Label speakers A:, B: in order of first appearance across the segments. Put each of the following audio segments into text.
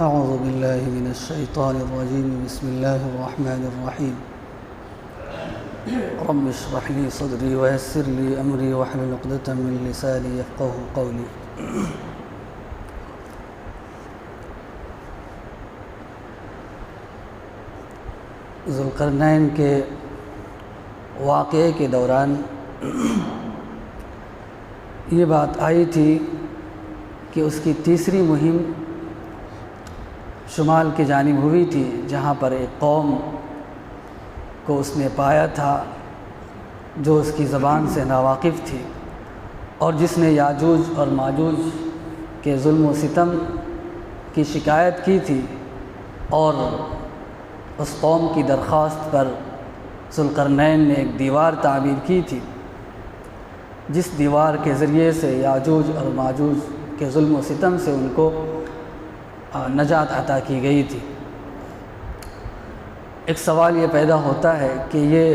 A: اعوذ باللہ من الشیطان الرجیم بسم اللہ الرحمن الرحیم رب اشرح لی صدری ویسر لی امری واحلل عقدۃ من لسانی یفقہوا قولی۔ ذوالقرنین کے واقعے کے دوران یہ بات آئی تھی کہ اس کی تیسری مہم شمال کی جانب ہوئی تھی، جہاں پر ایک قوم کو اس نے پایا تھا جو اس کی زبان سے ناواقف تھی اور جس نے یاجوج اور ماجوج کے ظلم و ستم کی شکایت کی تھی، اور اس قوم کی درخواست پر ذوالقرنین نے ایک دیوار تعمیر کی تھی، جس دیوار کے ذریعے سے یاجوج اور ماجوج کے ظلم و ستم سے ان کو نجات عطا کی گئی تھی۔ ایک سوال یہ پیدا ہوتا ہے کہ یہ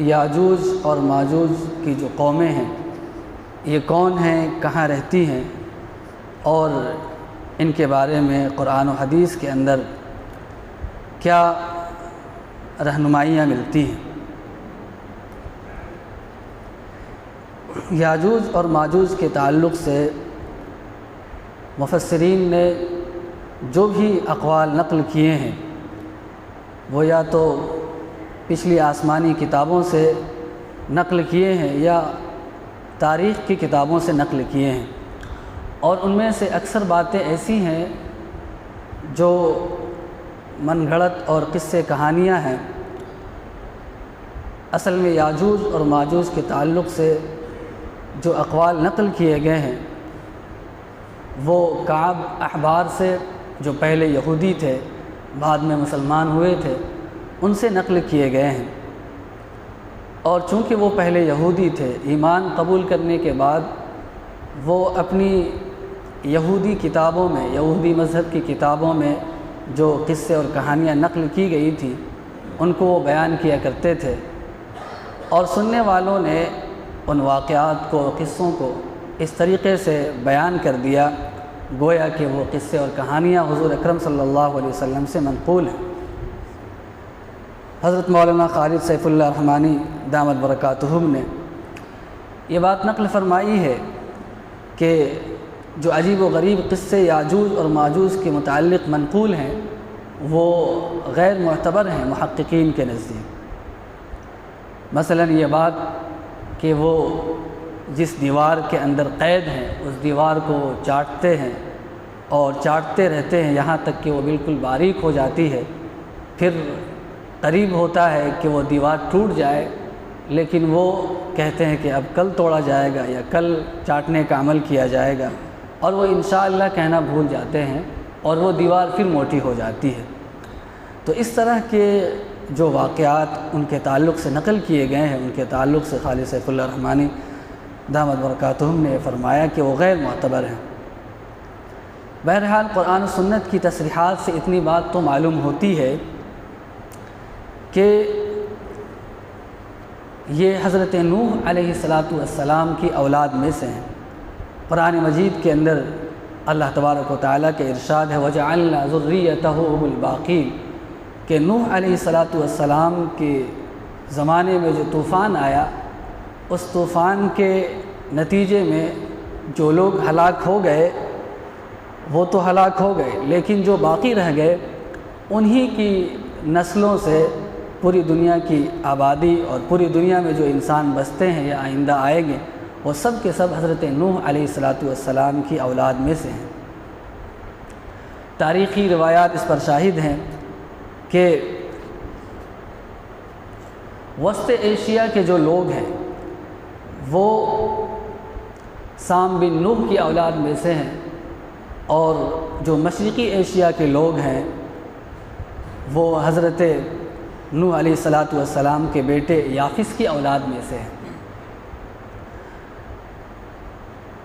A: یاجوج اور ماجوج کی جو قومیں ہیں یہ کون ہیں، کہاں رہتی ہیں، اور ان کے بارے میں قرآن و حدیث کے اندر کیا رہنمائیاں ملتی ہیں۔ یاجوج اور ماجوج کے تعلق سے مفسرین نے جو بھی اقوال نقل کیے ہیں وہ یا تو پچھلی آسمانی کتابوں سے نقل کیے ہیں یا تاریخ کی کتابوں سے نقل کیے ہیں، اور ان میں سے اکثر باتیں ایسی ہیں جو من گھڑت اور قصے کہانیاں ہیں۔ اصل میں یاجوج اور ماجوج کے تعلق سے جو اقوال نقل کیے گئے ہیں وہ کعب احبار سے، جو پہلے یہودی تھے بعد میں مسلمان ہوئے تھے، ان سے نقل کیے گئے ہیں، اور چونکہ وہ پہلے یہودی تھے، ایمان قبول کرنے کے بعد وہ اپنی یہودی کتابوں میں، یہودی مذہب کی کتابوں میں جو قصے اور کہانیاں نقل کی گئی تھی ان کو وہ بیان کیا کرتے تھے، اور سننے والوں نے ان واقعات کو، قصوں کو اس طریقے سے بیان کر دیا گویا کہ وہ قصے اور کہانیاں حضور اکرم صلی اللہ علیہ وسلم سے منقول ہیں۔ حضرت مولانا خالد سیف اللہ رحمانی دامت برکاتہم نے یہ بات نقل فرمائی ہے کہ جو عجیب و غریب قصے یاجوج اور ماجوج کے متعلق منقول ہیں وہ غیر معتبر ہیں محققین کے نزدیک۔ مثلا یہ بات کہ وہ جس دیوار کے اندر قید ہیں اس دیوار کو چاٹتے ہیں اور چاٹتے رہتے ہیں یہاں تک کہ وہ بالکل باریک ہو جاتی ہے، پھر قریب ہوتا ہے کہ وہ دیوار ٹوٹ جائے، لیکن وہ کہتے ہیں کہ اب کل توڑا جائے گا یا کل چاٹنے کا عمل کیا جائے گا، اور وہ انشاءاللہ کہنا بھول جاتے ہیں اور وہ دیوار پھر موٹی ہو جاتی ہے۔ تو اس طرح کے جو واقعات ان کے تعلق سے نقل کیے گئے ہیں، ان کے تعلق سے خالد سیف اللہ رحمانی دامت برکاتہم نے فرمایا کہ وہ غیر معتبر ہیں۔ بہرحال قرآن و سنت کی تصریحات سے اتنی بات تو معلوم ہوتی ہے کہ یہ حضرت نوح علیہ السلام کی اولاد میں سے ہیں۔ قرآن مجید کے اندر اللہ تبارک و تعالیٰ کے ارشاد ہے وَجَعَلْنَا ذُرِّيَّتَهُ هُمُ الْبَاقِينَ، کہ نوح علیہ السلام کے زمانے میں جو طوفان آیا، اس طوفان کے نتیجے میں جو لوگ ہلاک ہو گئے وہ تو ہلاک ہو گئے، لیکن جو باقی رہ گئے انہی کی نسلوں سے پوری دنیا کی آبادی اور پوری دنیا میں جو انسان بستے ہیں یا آئندہ آئیں گے وہ سب کے سب حضرت نوح علیہ السلام کی اولاد میں سے ہیں۔ تاریخی روایات اس پر شاہد ہیں کہ وسط ایشیا کے جو لوگ ہیں وہ سام بن نوح کی اولاد میں سے ہیں، اور جو مشرقی ایشیا کے لوگ ہیں وہ حضرت نوح علیہ السلام کے بیٹے یافس کی اولاد میں سے ہیں۔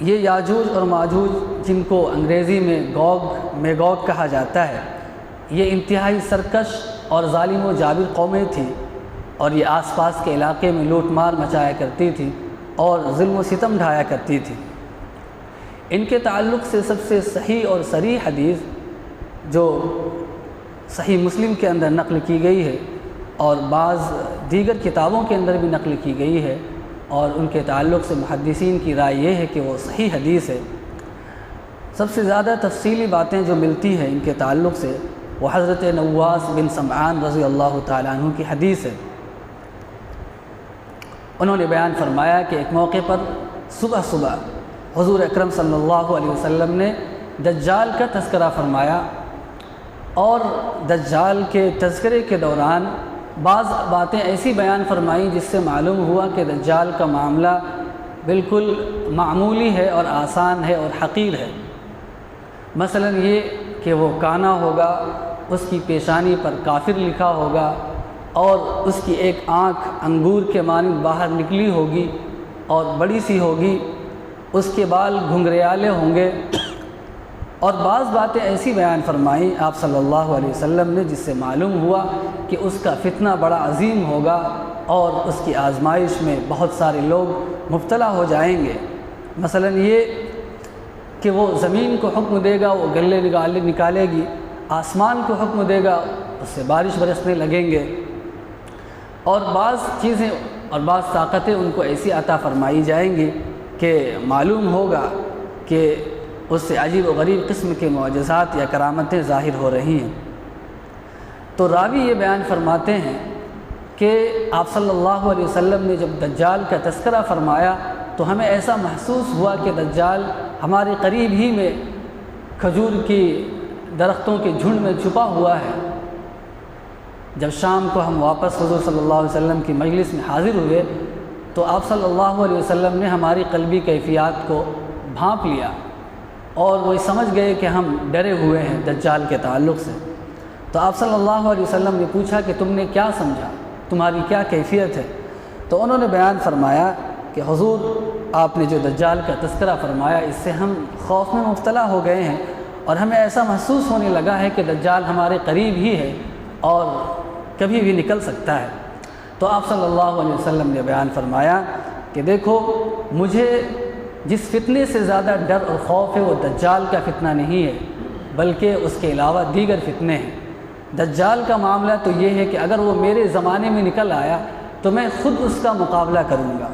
A: یہ یاجوج اور ماجوج جن کو انگریزی میں میگوگ کہا جاتا ہے، یہ انتہائی سرکش اور ظالم و جابر قومیں تھیں، اور یہ آس پاس کے علاقے میں لوٹ مار مچایا کرتی تھی اور ظلم و ستم ڈھایا کرتی تھی۔ ان کے تعلق سے سب سے صحیح اور صریح حدیث جو صحیح مسلم کے اندر نقل کی گئی ہے اور بعض دیگر کتابوں کے اندر بھی نقل کی گئی ہے، اور ان کے تعلق سے محدثین کی رائے یہ ہے کہ وہ صحیح حدیث ہے۔ سب سے زیادہ تفصیلی باتیں جو ملتی ہیں ان کے تعلق سے وہ حضرت نواس بن سمعان رضی اللہ تعالیٰ عنہ کی حدیث ہے۔ انہوں نے بیان فرمایا کہ ایک موقع پر صبح صبح حضور اکرم صلی اللہ علیہ وسلم نے دجال کا تذکرہ فرمایا، اور دجال کے تذکرے کے دوران بعض باتیں ایسی بیان فرمائیں جس سے معلوم ہوا کہ دجال کا معاملہ بالکل معمولی ہے اور آسان ہے اور حقیر ہے۔ مثلا یہ کہ وہ کانا ہوگا، اس کی پیشانی پر کافر لکھا ہوگا، اور اس کی ایک آنکھ انگور کے مانند باہر نکلی ہوگی اور بڑی سی ہوگی، اس کے بال گھنگریالے ہوں گے، اور بعض باتیں ایسی بیان فرمائیں آپ صلی اللہ علیہ وسلم نے جس سے معلوم ہوا کہ اس کا فتنہ بڑا عظیم ہوگا اور اس کی آزمائش میں بہت سارے لوگ مبتلا ہو جائیں گے۔ مثلا یہ کہ وہ زمین کو حکم دے گا، وہ گلے نکالے گی، آسمان کو حکم دے گا، اس سے بارش برسنے لگیں گے، اور بعض چیزیں اور بعض طاقتیں ان کو ایسی عطا فرمائی جائیں گی کہ معلوم ہوگا کہ اس سے عجیب و غریب قسم کے معجزات یا کرامتیں ظاہر ہو رہی ہیں۔ تو راوی یہ بیان فرماتے ہیں کہ آپ صلی اللہ علیہ وسلم نے جب دجال کا تذکرہ فرمایا تو ہمیں ایسا محسوس ہوا کہ دجال ہمارے قریب ہی میں کھجور کی درختوں کے جھنڈ میں چھپا ہوا ہے۔ جب شام کو ہم واپس حضور صلی اللہ علیہ وسلم کی مجلس میں حاضر ہوئے تو آپ صلی اللہ علیہ وسلم نے ہماری قلبی کیفیات کو بھانپ لیا، اور وہ سمجھ گئے کہ ہم ڈرے ہوئے ہیں دجال کے تعلق سے۔ تو آپ صلی اللہ علیہ وسلم نے پوچھا کہ تم نے کیا سمجھا، تمہاری کیا کیفیت ہے؟ تو انہوں نے بیان فرمایا کہ حضور آپ نے جو دجال کا تذکرہ فرمایا اس سے ہم خوف میں مبتلا ہو گئے ہیں، اور ہمیں ایسا محسوس ہونے لگا ہے کہ دجال ہمارے قریب ہی ہے اور کبھی بھی نکل سکتا ہے۔ تو آپ صلی اللہ علیہ وسلم نے بیان فرمایا کہ دیکھو، مجھے جس فتنے سے زیادہ ڈر اور خوف ہے وہ دجال کا فتنہ نہیں ہے، بلکہ اس کے علاوہ دیگر فتنے ہیں۔ دجال کا معاملہ تو یہ ہے کہ اگر وہ میرے زمانے میں نکل آیا تو میں خود اس کا مقابلہ کروں گا،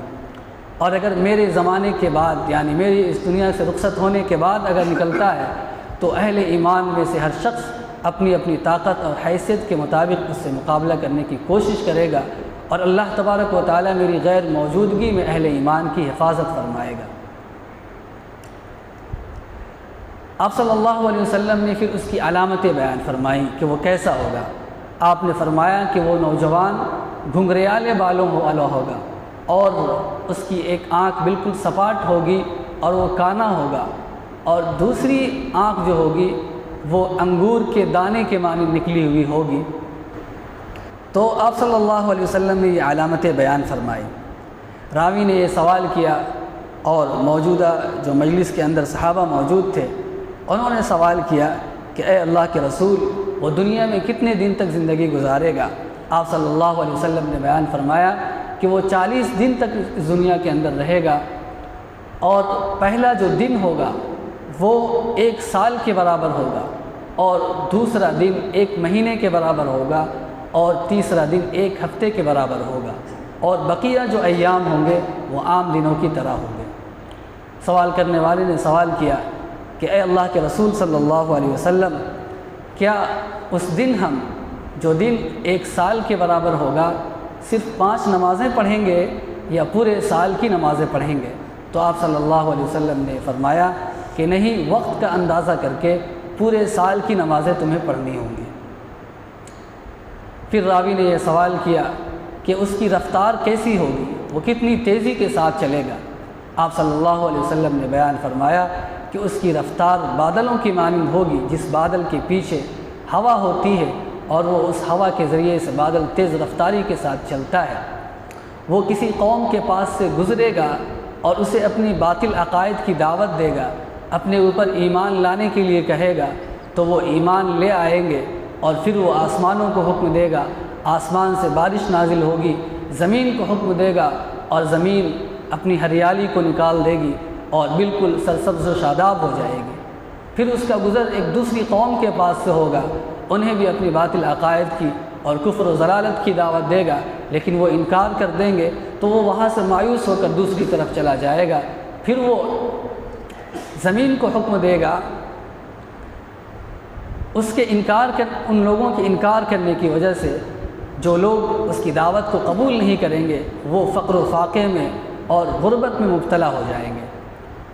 A: اور اگر میرے زمانے کے بعد یعنی میری اس دنیا سے رخصت ہونے کے بعد اگر نکلتا ہے تو اہل ایمان میں سے ہر شخص اپنی اپنی طاقت اور حیثیت کے مطابق اس سے مقابلہ کرنے کی کوشش کرے گا، اور اللہ تبارک و تعالیٰ میری غیر موجودگی میں اہل ایمان کی حفاظت فرمائے گا۔ آپ صلی اللہ علیہ وسلم نے پھر اس کی علامتیں بیان فرمائیں کہ وہ کیسا ہوگا۔ آپ نے فرمایا کہ وہ نوجوان گھنگریالے بالوں والا ہوگا، اور اس کی ایک آنکھ بالکل سپاٹ ہوگی اور وہ کانا ہوگا، اور دوسری آنکھ جو ہوگی وہ انگور کے دانے کے مانند نکلی ہوئی ہوگی۔ تو آپ صلی اللہ علیہ وسلم نے یہ علامتیں بیان فرمائی۔ راوی نے یہ سوال کیا، اور موجودہ جو مجلس کے اندر صحابہ موجود تھے انہوں نے سوال کیا کہ اے اللہ کے رسول، وہ دنیا میں کتنے دن تک زندگی گزارے گا؟ آپ صلی اللہ علیہ وسلم نے بیان فرمایا کہ وہ 40 دن تک اس دنیا کے اندر رہے گا، اور پہلا جو دن ہوگا وہ 1 سال کے برابر ہوگا، اور دوسرا دن 1 مہینے کے برابر ہوگا، اور تیسرا دن 1 ہفتے کے برابر ہوگا، اور بقیہ جو ایام ہوں گے وہ عام دنوں کی طرح ہوں گے۔ سوال کرنے والے نے سوال کیا کہ اے اللہ کے رسول صلی اللہ علیہ وسلم، کیا اس دن ہم جو دن 1 سال کے برابر ہوگا صرف 5 نمازیں پڑھیں گے یا پورے سال کی نمازیں پڑھیں گے؟ تو آپ صلی اللہ علیہ وسلم نے فرمایا کہ نہیں، وقت کا اندازہ کر کے پورے سال کی نمازیں تمہیں پڑھنی ہوں گی۔ پھر راوی نے یہ سوال کیا کہ اس کی رفتار کیسی ہوگی، وہ کتنی تیزی کے ساتھ چلے گا؟ آپ صلی اللہ علیہ وسلم نے بیان فرمایا کہ اس کی رفتار بادلوں کی مانند ہوگی، جس بادل کے پیچھے ہوا ہوتی ہے اور وہ اس ہوا کے ذریعے سے بادل تیز رفتاری کے ساتھ چلتا ہے۔ وہ کسی قوم کے پاس سے گزرے گا اور اسے اپنی باطل عقائد کی دعوت دے گا، اپنے اوپر ایمان لانے کے لیے کہے گا، تو وہ ایمان لے آئیں گے، اور پھر وہ آسمانوں کو حکم دے گا، آسمان سے بارش نازل ہوگی، زمین کو حکم دے گا اور زمین اپنی ہریالی کو نکال دے گی اور بالکل سرسبز و شاداب ہو جائے گی۔ پھر اس کا گزر ایک دوسری قوم کے پاس سے ہوگا، انہیں بھی اپنی باطل عقائد کی اور کفر و ضلالت کی دعوت دے گا، لیکن وہ انکار کر دیں گے تو وہ وہاں سے مایوس ہو کر دوسری طرف چلا جائے گا۔ پھر وہ زمین کو حکم دے گا، ان لوگوں کے انکار کرنے کی وجہ سے جو لوگ اس کی دعوت کو قبول نہیں کریں گے وہ فقر و فاقے میں اور غربت میں مبتلا ہو جائیں گے۔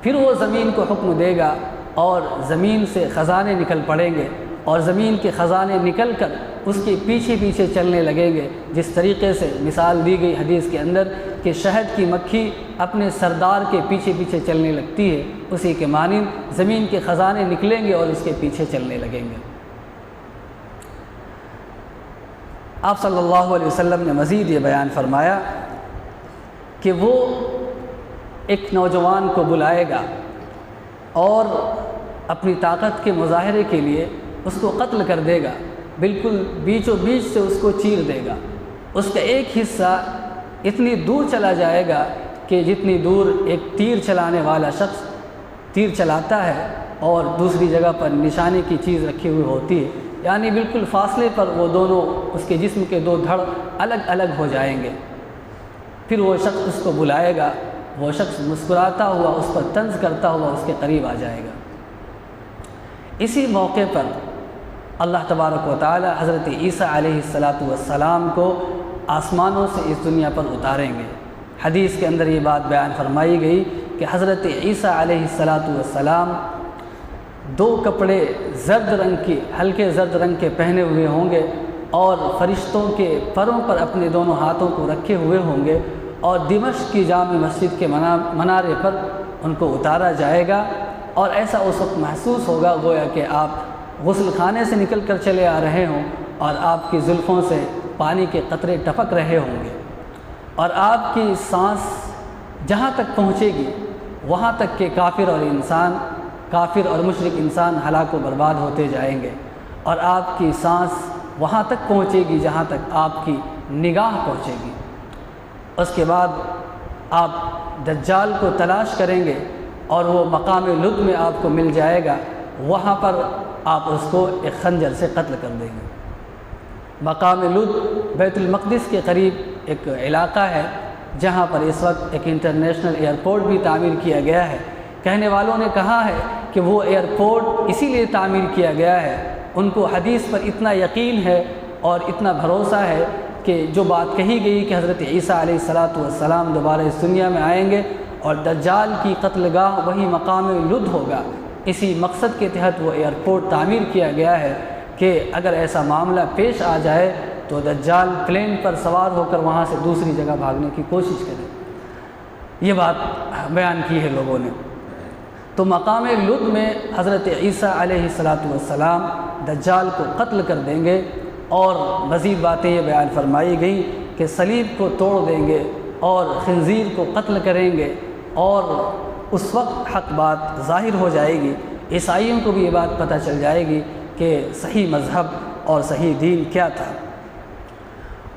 A: پھر وہ زمین کو حکم دے گا اور زمین سے خزانے نکل پڑیں گے، اور زمین کے خزانے نکل کر اس کے پیچھے پیچھے چلنے لگیں گے، جس طریقے سے مثال دی گئی حدیث کے اندر کہ شہد کی مکھی اپنے سردار کے پیچھے پیچھے چلنے لگتی ہے، اسی کے مانند زمین کے خزانے نکلیں گے اور اس کے پیچھے چلنے لگیں گے۔ آپ صلی اللہ علیہ وسلم نے مزید یہ بیان فرمایا کہ وہ ایک نوجوان کو بلائے گا اور اپنی طاقت کے مظاہرے کے لیے اس کو قتل کر دے گا، بالکل بیچوں بیچ سے اس کو چیر دے گا۔ اس کا ایک حصہ اتنی دور چلا جائے گا کہ جتنی دور ایک تیر چلانے والا شخص تیر چلاتا ہے اور دوسری جگہ پر نشانے کی چیز رکھی ہوئی ہوتی ہے، یعنی بالکل فاصلے پر وہ دونوں اس کے جسم کے دو دھڑ الگ الگ ہو جائیں گے۔ پھر وہ شخص اس کو بلائے گا، وہ شخص مسکراتا ہوا اس پر طنز کرتا ہوا اس کے قریب آ جائے گا۔ اسی موقع پر اللہ تبارک و تعالی حضرت عیسیٰ علیہ السلام کو آسمانوں سے اس دنیا پر اتاریں گے۔ حدیث کے اندر یہ بات بیان فرمائی گئی کہ حضرت عیسیٰ علیہ السلام دو کپڑے زرد رنگ کی ہلکے زرد رنگ کے پہنے ہوئے ہوں گے اور فرشتوں کے پروں پر اپنے دونوں ہاتھوں کو رکھے ہوئے ہوں گے، اور دمشق کی جامع مسجد کے منارے پر ان کو اتارا جائے گا، اور ایسا اس وقت محسوس ہوگا گویا کہ آپ غسل خانے سے نکل کر چلے آ رہے ہوں اور آپ کی زلفوں سے پانی کے قطرے ٹپک رہے ہوں گے، اور آپ کی سانس جہاں تک پہنچے گی وہاں تک کہ کافر اور مشرک انسان ہلاک و برباد ہوتے جائیں گے، اور آپ کی سانس وہاں تک پہنچے گی جہاں تک آپ کی نگاہ پہنچے گی۔ اس کے بعد آپ دجال کو تلاش کریں گے اور وہ مقام لد میں آپ کو مل جائے گا، وہاں پر آپ اس کو ایک خنجر سے قتل کر دیں گے۔ مقام لد بیت المقدس کے قریب ایک علاقہ ہے جہاں پر اس وقت ایک انٹرنیشنل ایئرپورٹ بھی تعمیر کیا گیا ہے۔ کہنے والوں نے کہا ہے کہ وہ ایئرپورٹ اسی لیے تعمیر کیا گیا ہے، ان کو حدیث پر اتنا یقین ہے اور اتنا بھروسہ ہے کہ جو بات کہی گئی کہ حضرت عیسیٰ علیہ السلام دوبارہ اس دنیا میں آئیں گے اور دجال کی قتل گاہ وہی مقام لد ہوگا، اسی مقصد کے تحت وہ ایئرپورٹ تعمیر کیا گیا ہے کہ اگر ایسا معاملہ پیش آ جائے تو دجال پلین پر سوار ہو کر وہاں سے دوسری جگہ بھاگنے کی کوشش کرے۔ یہ بات بیان کی ہے لوگوں نے۔ تو مقام لد میں حضرت عیسیٰ علیہ السلام دجال کو قتل کر دیں گے، اور مزید باتیں یہ بیان فرمائی گئیں کہ صلیب کو توڑ دیں گے اور خنزیر کو قتل کریں گے، اور اس وقت حق بات ظاہر ہو جائے گی، عیسائیوں کو بھی یہ بات پتہ چل جائے گی کہ صحیح مذہب اور صحیح دین کیا تھا۔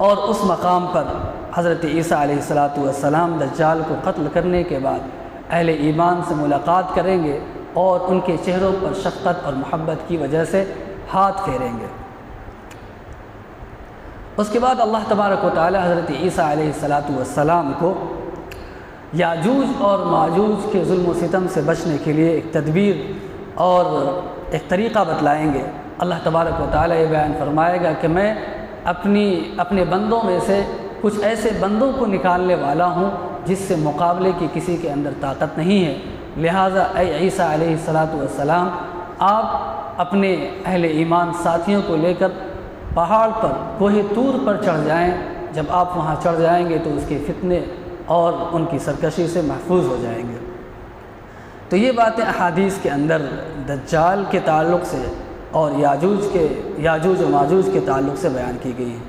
A: اور اس مقام پر حضرت عیسیٰ علیہ السلام دجال کو قتل کرنے کے بعد اہل ایمان سے ملاقات کریں گے اور ان کے چہروں پر شفقت اور محبت کی وجہ سے ہاتھ پھیریں گے۔ اس کے بعد اللہ تبارک و تعالی حضرت عیسیٰ علیہ السلام کو یاجوج اور ماجوج کے ظلم و ستم سے بچنے کے لیے ایک تدبیر اور ایک طریقہ بتلائیں گے۔ اللہ تبارک و تعالی یہ بیان فرمائے گا کہ میں اپنے بندوں میں سے کچھ ایسے بندوں کو نکالنے والا ہوں جس سے مقابلے کی کسی کے اندر طاقت نہیں ہے، لہٰذا اے عیسیٰ علیہ السلام آپ اپنے اہل ایمان ساتھیوں کو لے کر پہاڑ پر کوہ طور پر چڑھ جائیں۔ جب آپ وہاں چڑھ جائیں گے تو اس کے فتنے اور ان کی سرکشی سے محفوظ ہو جائیں گے۔ تو یہ باتیں احادیث کے اندر دجال کے تعلق سے اور یاجوج و ماجوج کے تعلق سے بیان کی گئی ہیں۔